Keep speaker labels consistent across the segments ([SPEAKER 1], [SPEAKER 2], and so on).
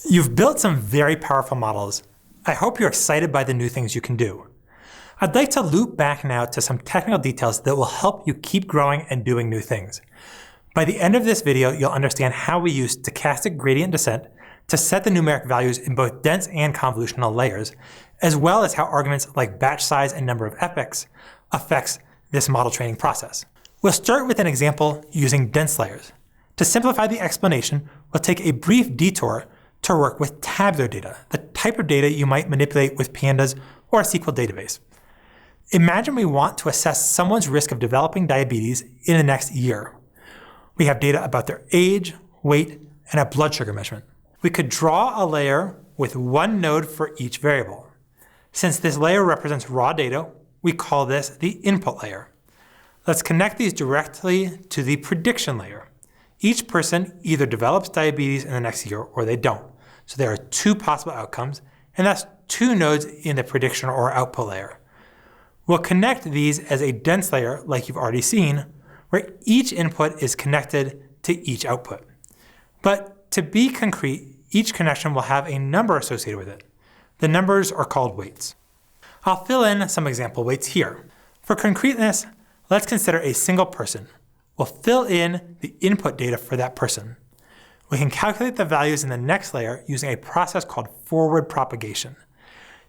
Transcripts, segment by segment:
[SPEAKER 1] You've built some very powerful models. I hope you're excited by the new things you can do. I'd like to loop back now to some technical details that will help you keep growing and doing new things. By the end of this video, you'll understand how we use stochastic gradient descent to set the numeric values in both dense and convolutional layers, as well as how arguments like batch size and number of epochs affects this model training process. We'll start with an example using dense layers. To simplify the explanation, we'll take a brief detour to work with tabular data, the type of data you might manipulate with pandas or a SQL database. Imagine we want to assess someone's risk of developing diabetes in the next year. We have data about their age, weight, and a blood sugar measurement. We could draw a layer with one node for each variable. Since this layer represents raw data, we call this the input layer. Let's connect these directly to the prediction layer. Each person either develops diabetes in the next year or they don't. So there are two possible outcomes, and that's two nodes in the prediction or output layer. We'll connect these as a dense layer like you've already seen, where each input is connected to each output. But to be concrete, each connection will have a number associated with it. The numbers are called weights. I'll fill in some example weights here. For concreteness, let's consider a single person. We'll fill in the input data for that person. We can calculate the values in the next layer using a process called forward propagation.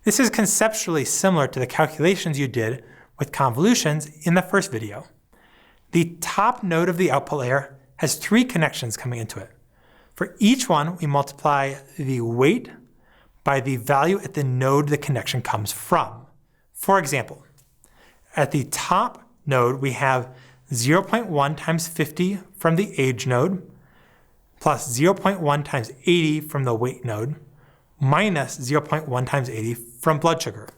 [SPEAKER 1] This is conceptually similar to the calculations you did with convolutions in the first video. The top node of the output layer has three connections coming into it. For each one, we multiply the weight by the value at the node the connection comes from. For example, at the top node, we have 0.1 times 50 from the age node, plus 0.1 times 80 from the weight node, minus 0.1 times 80 from blood sugar.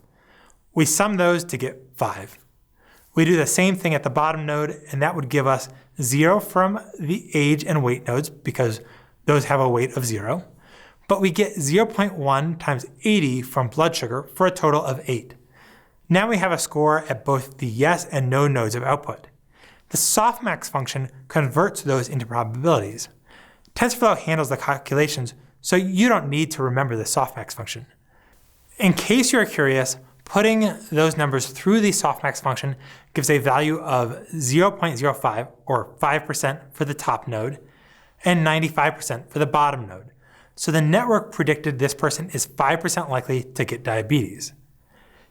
[SPEAKER 1] We sum those to get 5. We do the same thing at the bottom node, and that would give us 0 from the age and weight nodes, because those have a weight of 0. But we get 0.1 times 80 from blood sugar for a total of 8. Now we have a score at both the yes and no nodes of output. The softmax function converts those into probabilities. TensorFlow handles the calculations, so you don't need to remember the softmax function. In case you're curious, putting those numbers through the softmax function gives a value of 0.05, or 5% for the top node, and 95% for the bottom node. So the network predicted this person is 5% likely to get diabetes.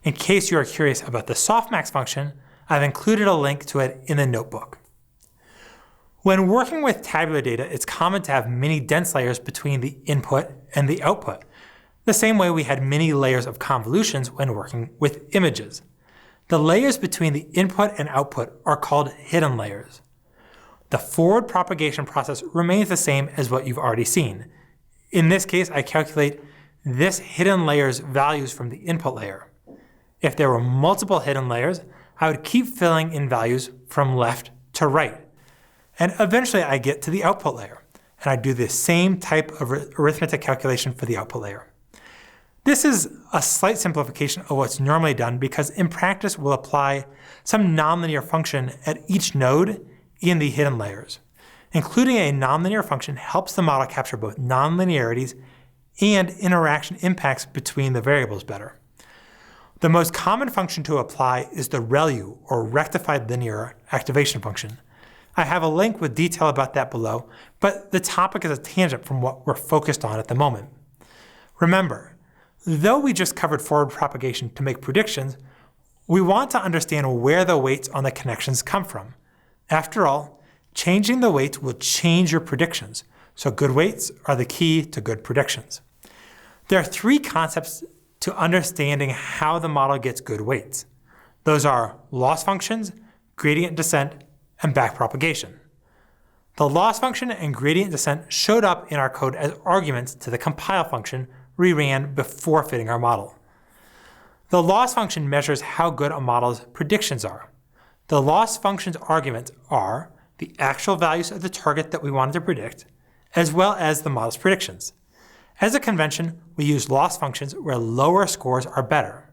[SPEAKER 1] In case you are curious about the softmax function, I've included a link to it in the notebook. When working with tabular data, it's common to have many dense layers between the input and the output, the same way we had many layers of convolutions when working with images. The layers between the input and output are called hidden layers. The forward propagation process remains the same as what you've already seen. In this case, I calculate this hidden layer's values from the input layer. If there were multiple hidden layers, I would keep filling in values from left to right. And eventually I get to the output layer, and I do the same type of arithmetic calculation for the output layer. This is a slight simplification of what's normally done, because in practice we'll apply some nonlinear function at each node in the hidden layers. Including a nonlinear function helps the model capture both nonlinearities and interaction impacts between the variables better. The most common function to apply is the ReLU, or rectified linear activation function. I have a link with detail about that below, but the topic is a tangent from what we're focused on at the moment. Remember, though we just covered forward propagation to make predictions, we want to understand where the weights on the connections come from. After all, changing the weights will change your predictions, so good weights are the key to good predictions. There are three concepts to understanding how the model gets good weights. Those are loss functions, gradient descent, and backpropagation. The loss function and gradient descent showed up in our code as arguments to the compile function we ran before fitting our model. The loss function measures how good a model's predictions are. The loss function's arguments are the actual values of the target that we wanted to predict, as well as the model's predictions. As a convention, we use loss functions where lower scores are better.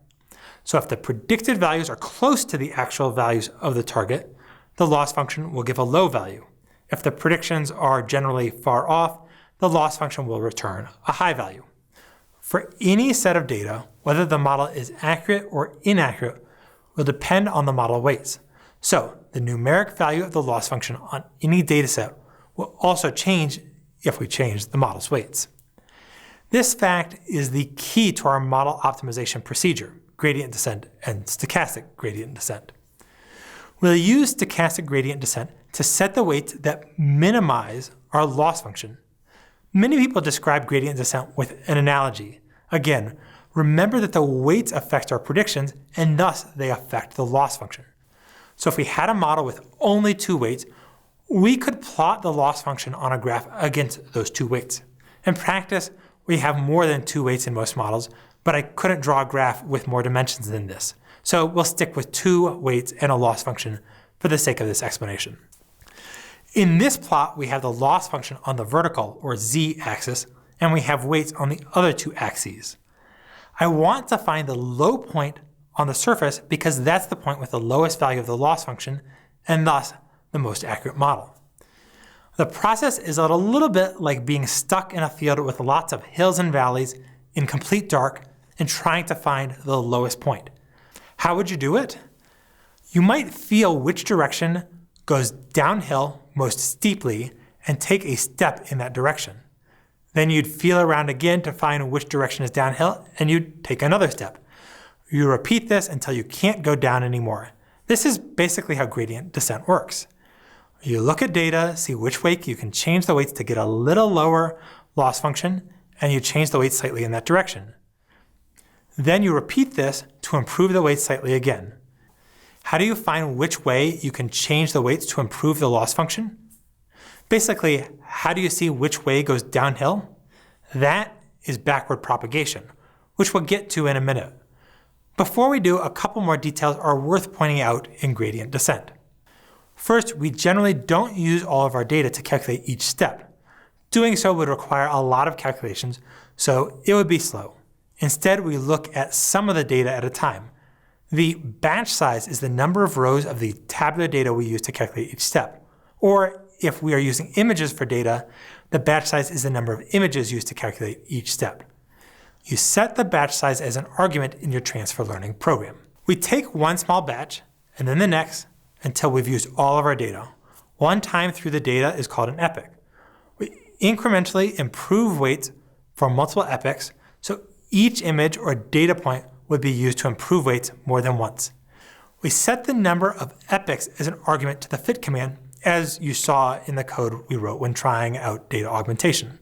[SPEAKER 1] So if the predicted values are close to the actual values of the target, the loss function will give a low value. If the predictions are generally far off, the loss function will return a high value. For any set of data, whether the model is accurate or inaccurate will depend on the model weights. So the numeric value of the loss function on any dataset will also change if we change the model's weights. This fact is the key to our model optimization procedure, gradient descent and stochastic gradient descent. We'll use stochastic gradient descent to set the weights that minimize our loss function. Many people describe gradient descent with an analogy. Again, remember that the weights affect our predictions and thus they affect the loss function. So if we had a model with only 2 weights, we could plot the loss function on a graph against those 2 weights. In practice, we have more than 2 weights in most models, but I couldn't draw a graph with more dimensions than this. So we'll stick with 2 weights and a loss function for the sake of this explanation. In this plot, we have the loss function on the vertical or z-axis, and we have weights on the other 2 axes. I want to find the low point on the surface because that's the point with the lowest value of the loss function and thus the most accurate model. The process is a little bit like being stuck in a field with lots of hills and valleys in complete dark and trying to find the lowest point. How would you do it? You might feel which direction goes downhill most steeply and take a step in that direction. Then you'd feel around again to find which direction is downhill and you'd take another step. You repeat this until you can't go down anymore. This is basically how gradient descent works. You look at data, see which weight you can change the weights to get a little lower loss function, and you change the weights slightly in that direction. Then you repeat this to improve the weights slightly again. How do you find which way you can change the weights to improve the loss function? Basically, how do you see which way goes downhill? That is backward propagation, which we'll get to in a minute. Before we do, a couple more details are worth pointing out in gradient descent. First, we generally don't use all of our data to calculate each step. Doing so would require a lot of calculations, so it would be slow. Instead, we look at some of the data at a time. The batch size is the number of rows of the tabular data we use to calculate each step. Or if we are using images for data, the batch size is the number of images used to calculate each step. You set the batch size as an argument in your transfer learning program. We take one small batch and then the next until we've used all of our data. One time through the data is called an epoch. We incrementally improve weights for multiple epochs, so each image or data point would be used to improve weights more than once. We set the number of epochs as an argument to the fit command, as you saw in the code we wrote when trying out data augmentation.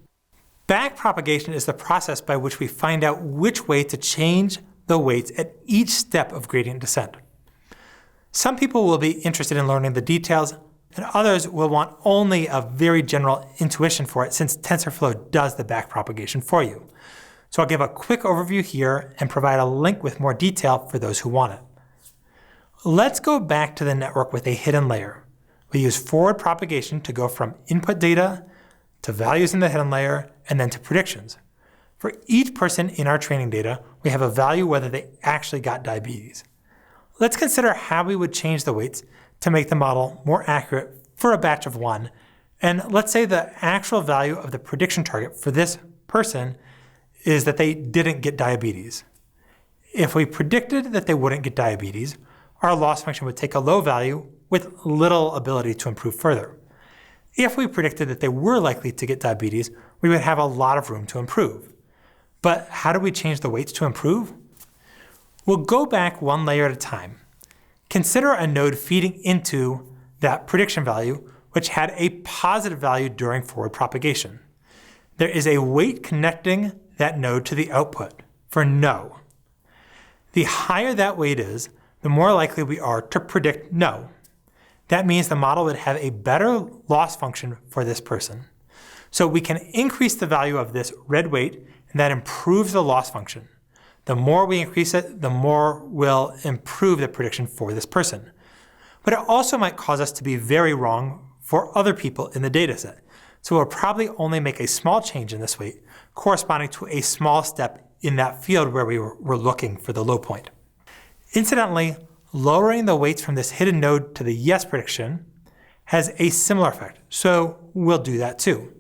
[SPEAKER 1] Backpropagation is the process by which we find out which way to change the weights at each step of gradient descent. Some people will be interested in learning the details, and others will want only a very general intuition for it since TensorFlow does the backpropagation for you. So I'll give a quick overview here and provide a link with more detail for those who want it. Let's go back to the network with a hidden layer. We use forward propagation to go from input data to values in the hidden layer and then to predictions. For each person in our training data, we have a value whether they actually got diabetes. Let's consider how we would change the weights to make the model more accurate for a batch of 1. And let's say the actual value of the prediction target for this person is that they didn't get diabetes. If we predicted that they wouldn't get diabetes, our loss function would take a low value with little ability to improve further. If we predicted that they were likely to get diabetes, we would have a lot of room to improve. But how do we change the weights to improve? We'll go back one layer at a time. Consider a node feeding into that prediction value, which had a positive value during forward propagation. There is a weight connecting that node to the output for no. The higher that weight is, the more likely we are to predict no. That means the model would have a better loss function for this person. So we can increase the value of this red weight, and that improves the loss function. The more we increase it, the more we'll improve the prediction for this person. But it also might cause us to be very wrong for other people in the dataset. So we'll probably only make a small change in this weight, corresponding to a small step in that field where we were looking for the low point. Incidentally, lowering the weights from this hidden node to the yes prediction has a similar effect, so we'll do that too.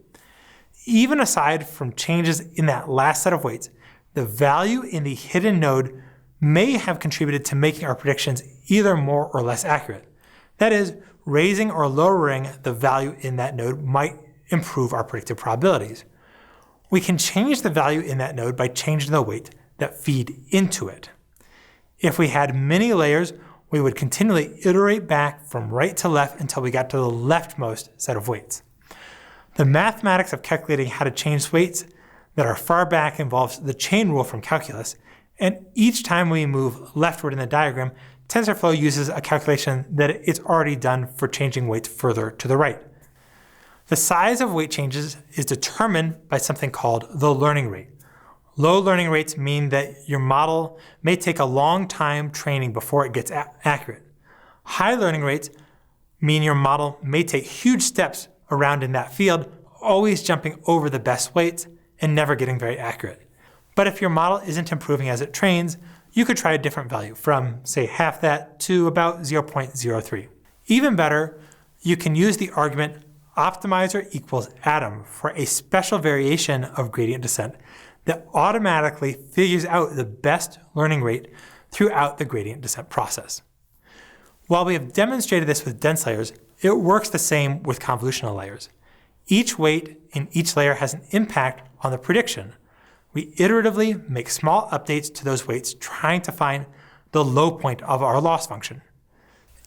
[SPEAKER 1] Even aside from changes in that last set of weights, the value in the hidden node may have contributed to making our predictions either more or less accurate. That is, raising or lowering the value in that node might improve our predicted probabilities. We can change the value in that node by changing the weight that feed into it. If we had many layers, we would continually iterate back from right to left until we got to the leftmost set of weights. The mathematics of calculating how to change weights that are far back involves the chain rule from calculus, and each time we move leftward in the diagram, TensorFlow uses a calculation that it's already done for changing weights further to the right. The size of weight changes is determined by something called the learning rate. Low learning rates mean that your model may take a long time training before it gets accurate. High learning rates mean your model may take huge steps around in that field, always jumping over the best weights and never getting very accurate. But if your model isn't improving as it trains, you could try a different value from, say, half that to about 0.03. Even better, you can use the argument optimizer equals atom for a special variation of gradient descent that automatically figures out the best learning rate throughout the gradient descent process. While we have demonstrated this with dense layers, it works the same with convolutional layers. Each weight in each layer has an impact on the prediction. We iteratively make small updates to those weights, trying to find the low point of our loss function.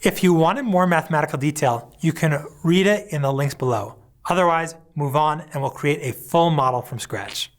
[SPEAKER 1] If you wanted more mathematical detail, you can read it in the links below. Otherwise, move on and we'll create a full model from scratch.